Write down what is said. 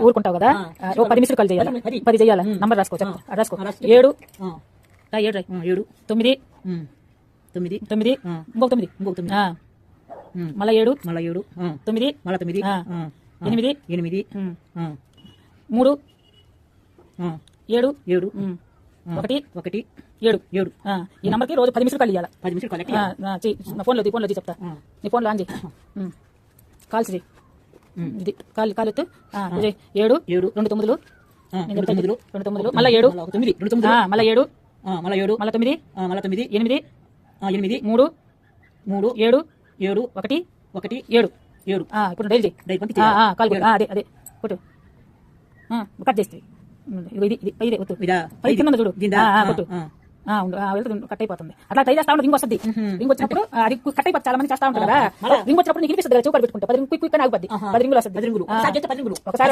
ఊరుకుంటావు కదా 10 missed call చేయాలి 10 చేయాలి నంబర్ రాసుకో చెప్పు రాసుకో 7 7 9 9 ఇంకొక 9 మళ్ళా 7 9 8 3 7 1 7 ఈ నంబర్కి రోజు 10 మిస్డ్ కాల్ ఇవ్వాలి 10 మిస్డ్ కాల్ నా ఫోన్లో చెప్తా నీ ఫోన్లో ఆన్ చేయి కాల్స్ చేయి ఇది కాల్ ఎత్తు 7 2 9 2 9 మళ్ళీ 7 మళ్ళీ 7 మళ్ళీ 9 8 3 7 1 7 ఇప్పుడు డైల్ చేయి కాల్ అదే కొట్టు కట్ చేస్తే ఇది ఇదే వద్దు కింద చూడు కొట్టు వెళ్తుంది కట్ అయిపోతుంది అట్లా ట్రై చేస్తా ఉంటుంది రింగ్ వస్తుంది రింగ్ వచ్చినప్పుడు అది కట్ అయిపోతుంది చాలా మంది చేస్తా ఉంటారు కదా రింగ్ వచ్చినప్పుడు నీకు వినిపిస్తుంది కదా చౌకర్ పెట్టుకుంటే 10 రింగ్ క్విక్ అని ఆగిపోద్ది 10 రింగులు వస్తుంది ఒకసారి